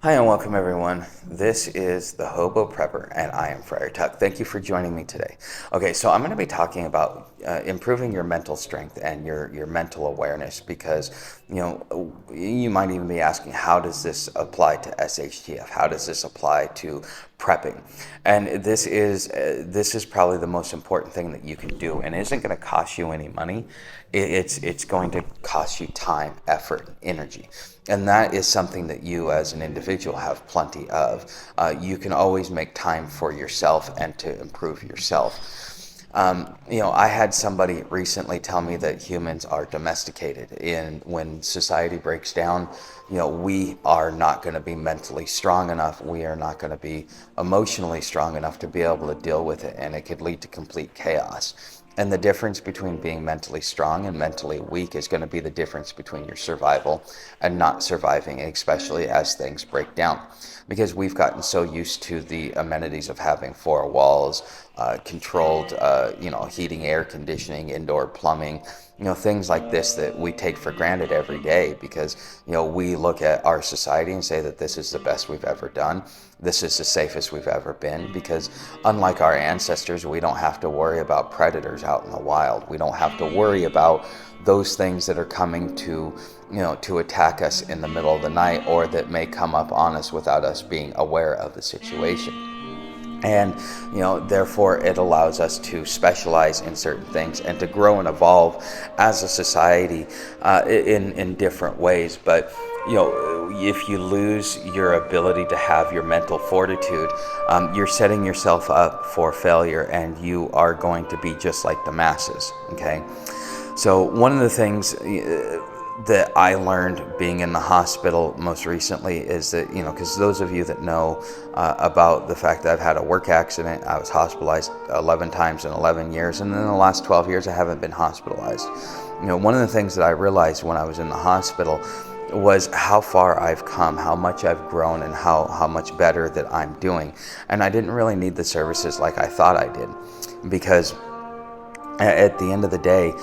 Hi and welcome everyone. This is the Hobo Prepper and I am Friar Tuck. Thank you for joining me today. Okay, so I'm going to be talking about improving your mental strength and your mental awareness because, you might even be asking, how does this apply to SHTF? How does this apply to prepping? And this is probably the most important thing that you can do, and it isn't going to cost you any money. It's going to cost you time, effort, energy. And that is something that you as an individual have plenty of. You can always make time for yourself and to improve yourself. I had somebody recently tell me that humans are domesticated, and when society breaks down, we are not going to be mentally strong enough. We are not going to be emotionally strong enough to be able to deal with it, and it could lead to complete chaos. And the difference between being mentally strong and mentally weak is going to be the difference between your survival and not surviving, especially as things break down. Because we've gotten so used to the amenities of having four walls, controlled, heating, air conditioning, indoor plumbing, things like this that we take for granted every day because, we look at our society and say that this is the best we've ever done. This is the safest we've ever been because unlike our ancestors, we don't have to worry about predators out in the wild. We don't have to worry about those things that are coming to attack us in the middle of the night or that may come up on us without us being aware of the situation. And therefore it allows us to specialize in certain things and to grow and evolve as a society in different ways. But if you lose your ability to have your mental fortitude, you're setting yourself up for failure, and you are going to be just like the masses. Okay, so one of the things that I learned being in the hospital most recently is that, because those of you that know about the fact that I've had a work accident, I was hospitalized 11 times in 11 years, and in the last 12 years I haven't been hospitalized. One of the things that I realized when I was in the hospital was how far I've come, how much I've grown, and how much better that I'm doing. And I didn't really need the services like I thought I did, because at the end of the day,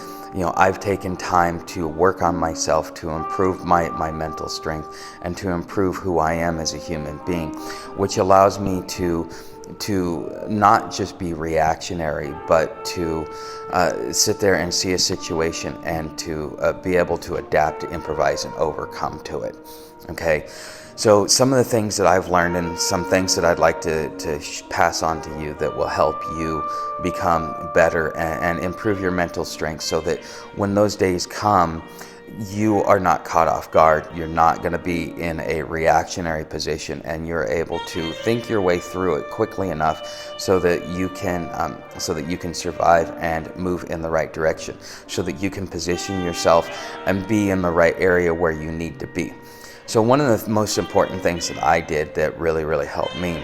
I've taken time to work on myself, to improve my mental strength, and to improve who I am as a human being, which allows me to not just be reactionary, but to sit there and see a situation and to be able to adapt, improvise, and overcome to it. Okay. So some of the things that I've learned and some things that I'd like to pass on to you that will help you become better and improve your mental strength so that when those days come, you are not caught off guard. You're not going to be in a reactionary position, and you're able to think your way through it quickly enough so that you can survive and move in the right direction, so that you can position yourself and be in the right area where you need to be. So one of the most important things that I did that really, really helped me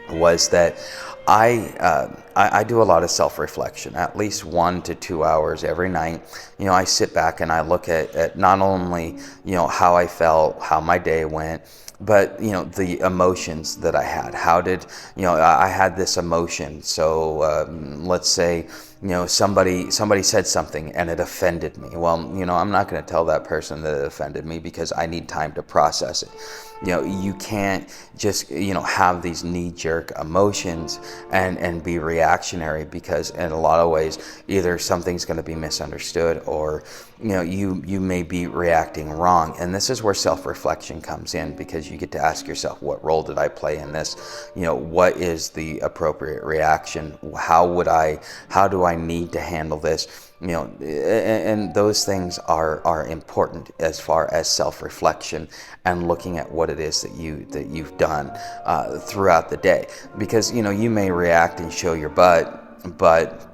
was that I do a lot of self-reflection, at least 1 to 2 hours every night. I sit back and I look at not only, how I felt, how my day went, but the emotions that I had. How did I had this emotion? So let's say somebody said something and it offended me. Well, I'm not going to tell that person that it offended me because I need time to process it. You can't just have these knee-jerk emotions and be reactionary, because in a lot of ways either something's going to be misunderstood or you may be reacting wrong. And this is where self-reflection comes in, because you get to ask yourself, what role did I play in this? What is the appropriate reaction? How do I need to handle this? And those things are important as far as self-reflection and looking at what it is that you've done throughout the day, because you may react and show your butt, but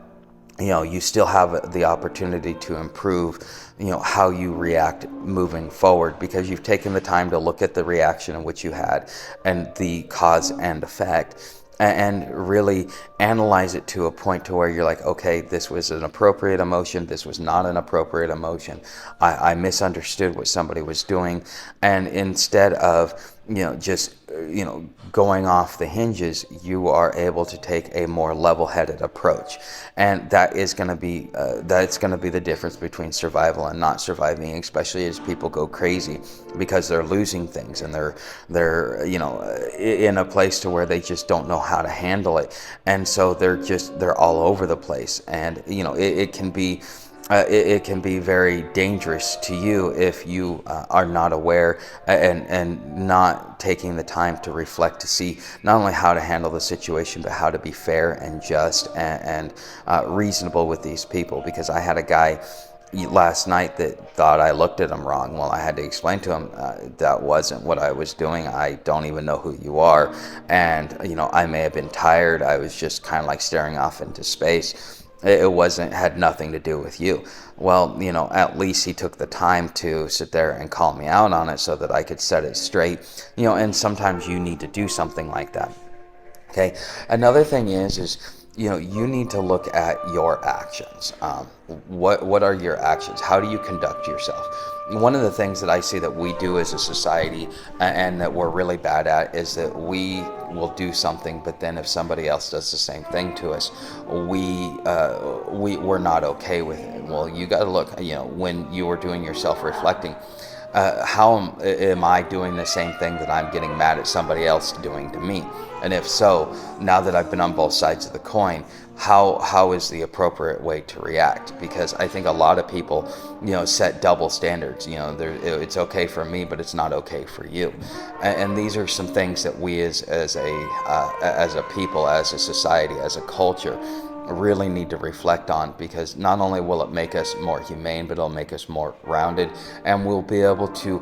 you still have the opportunity to improve how you react moving forward, because you've taken the time to look at the reaction in which you had and the cause and effect, and really analyze it to a point to where you're like, okay, this was an appropriate emotion, this was not an appropriate emotion, I misunderstood what somebody was doing. And instead of just going off the hinges, you are able to take a more level-headed approach, and that is going to be that's going to be the difference between survival and not surviving, especially as people go crazy because they're losing things, and they're in a place to where they just don't know how to handle it, and so they're all over the place, and it can be it can be very dangerous to you if you are not aware and not taking the time to reflect to see not only how to handle the situation, but how to be fair and just and reasonable with these people. Because I had a guy last night that thought I looked at him wrong. Well, I had to explain to him that wasn't what I was doing. I don't even know who you are, and I may have been tired. I was just kind of like staring off into space. It wasn't, had nothing to do with you. Well, at least he took the time to sit there and call me out on it so that I could set it straight. And sometimes you need to do something like that. Okay. Another thing is you need to look at your actions. What are your actions? How do you conduct yourself? One of the things that I see that we do as a society and that we're really bad at is that we will do something, but then if somebody else does the same thing to us, we're not okay with it. Well, you got to look. When you are doing your self-reflecting, how am I doing the same thing that I'm getting mad at somebody else doing to me? And if so, now that I've been on both sides of the coin, how is the appropriate way to react? Because I think a lot of people, set double standards. It's okay for me, but it's not okay for you. And these are some things that we as a people, as a society, as a culture, really need to reflect on, because not only will it make us more humane, but it'll make us more rounded, and we'll be able to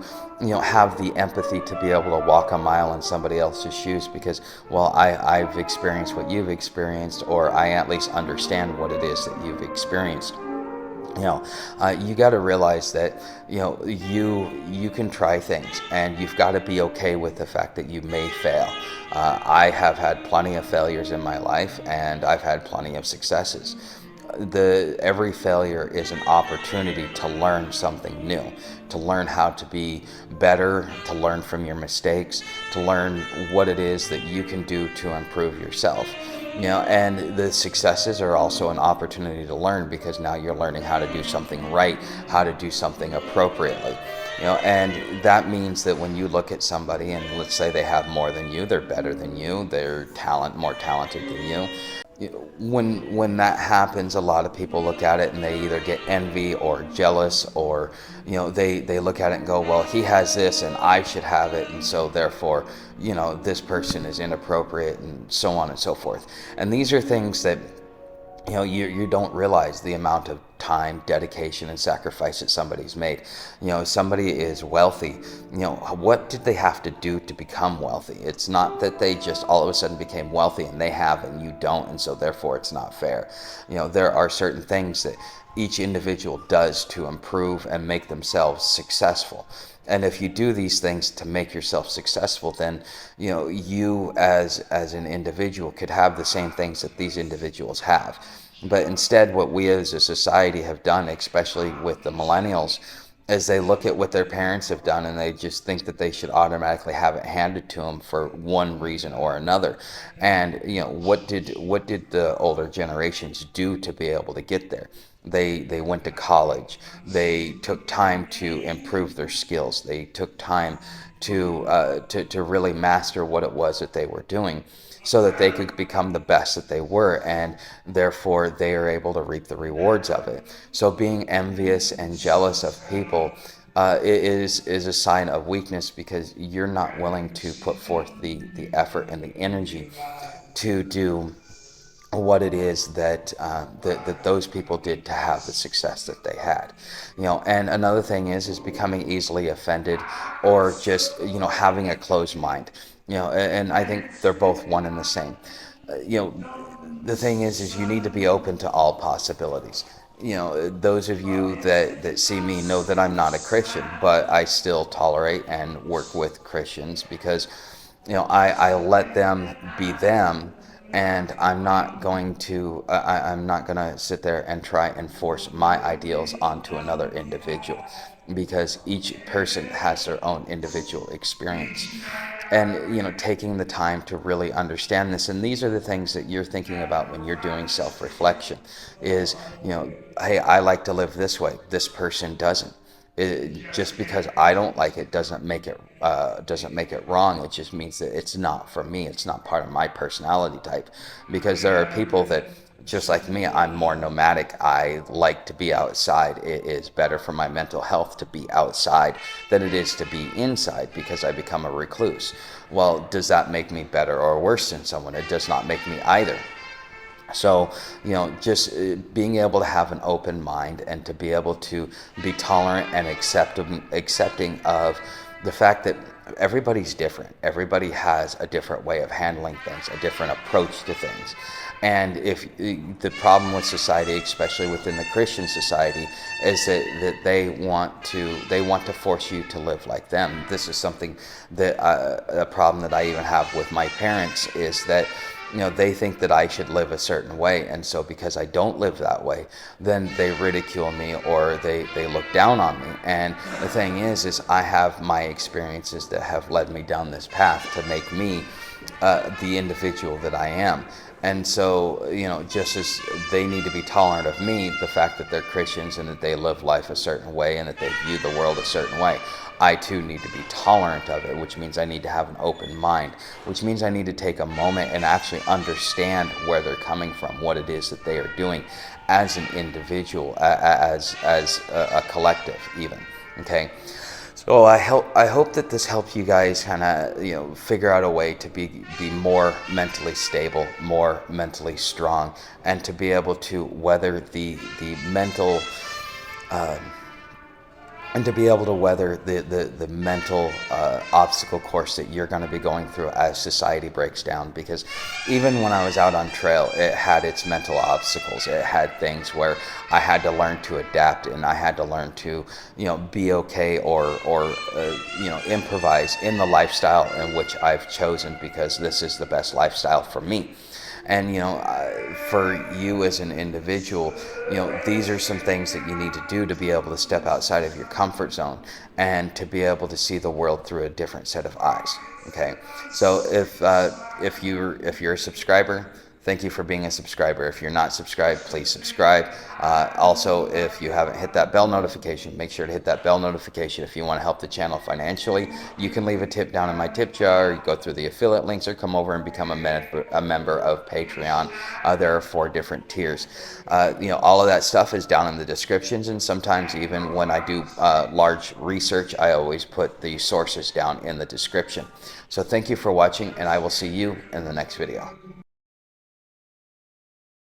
have the empathy to be able to walk a mile in somebody else's shoes, because I've experienced what you've experienced, or I at least understand what it is that you've experienced. You got to realize that you can try things, and you've got to be okay with the fact that you may fail. I have had plenty of failures in my life, and I've had plenty of successes. Every failure is an opportunity to learn something new, to learn how to be better, to learn from your mistakes, to learn what it is that you can do to improve yourself. And the successes are also an opportunity to learn, because now you're learning how to do something right, how to do something appropriately. And that means that when you look at somebody and let's say they have more than you, they're better than you, they're more talented than you. When that happens, a lot of people look at it and they either get envy or jealous, or they look at it and go, well, he has this and I should have it, and so therefore this person is inappropriate, and so on and so forth. And these are things that you don't realize the amount of time, dedication, and sacrifice that somebody's made. Somebody is wealthy. What did they have to do to become wealthy? It's not that they just all of a sudden became wealthy and they have and you don't, and so therefore it's not fair. There are certain things that each individual does to improve and make themselves successful. And if you do these things to make yourself successful, then you as an individual could have the same things that these individuals have. But instead, what we as a society have done, especially with the millennials, is they look at what their parents have done and they just think that they should automatically have it handed to them for one reason or another. And what did the older generations do to be able to get there? They went to college. They took time to improve their skills. They took time to really master what it was that they were doing, so that they could become the best that they were, and therefore they are able to reap the rewards of it. So being envious and jealous of people is a sign of weakness, because you're not willing to put forth the effort and the energy to do what it is that those people did to have the success that they had. And another thing is becoming easily offended, or just having a closed mind. And I think they're both one and the same. The thing is you need to be open to all possibilities. Those of you that see me know that I'm not a Christian, but I still tolerate and work with Christians, because I let them be them, and I'm not going to sit there and try and force my ideals onto another individual. because each person has their own individual experience. And taking the time to really understand this, and these are the things that you're thinking about when you're doing self-reflection, is hey, I like to live this way, this person doesn't. Just because I don't like it doesn't make it wrong. It just means that it's not for me. It's not part of my personality type. Because there are people that, just like me, I'm more nomadic. I like to be outside. It is better for my mental health to be outside than it is to be inside, because I become a recluse. Well, does that make me better or worse than someone? It does not make me either. So, just being able to have an open mind and to be able to be tolerant and accepting of the fact that everybody's different. Everybody has a different way of handling things, a different approach to things. And if the problem with society, especially within the Christian society, is that they want to force you to live like them. This is something that a problem that I even have with my parents, is that they think that I should live a certain way, and so because I don't live that way, then they ridicule me, or they look down on me. And the thing is I have my experiences that have led me down this path to make me the individual that I am. And so, just as they need to be tolerant of me, the fact that they're Christians and that they live life a certain way and that they view the world a certain way, I too need to be tolerant of it, which means I need to have an open mind, which means I need to take a moment and actually understand where they're coming from, what it is that they are doing as an individual, as a collective even, okay? So I hope that this helped you guys kind of figure out a way to be more mentally stable, more mentally strong, and to be able to weather the mental and to be able to weather the mental obstacle course that you're going to be going through as society breaks down. Because even when I was out on trail, it had its mental obstacles. It had things where I had to learn to adapt, and I had to learn to be okay, or improvise in the lifestyle in which I've chosen, because this is the best lifestyle for me. And for you as an individual, these are some things that you need to do to be able to step outside of your comfort zone and to be able to see the world through a different set of eyes. Okay, so if you're a subscriber, thank you for being a subscriber. If you're not subscribed, please subscribe. Also, if you haven't hit that bell notification, make sure to hit that bell notification. If you want to help the channel financially, you can leave a tip down in my tip jar, go through the affiliate links, or come over and become a member of Patreon. There are 4 different tiers. All of that stuff is down in the descriptions, and sometimes even when I do large research, I always put the sources down in the description. So thank you for watching, and I will see you in the next video.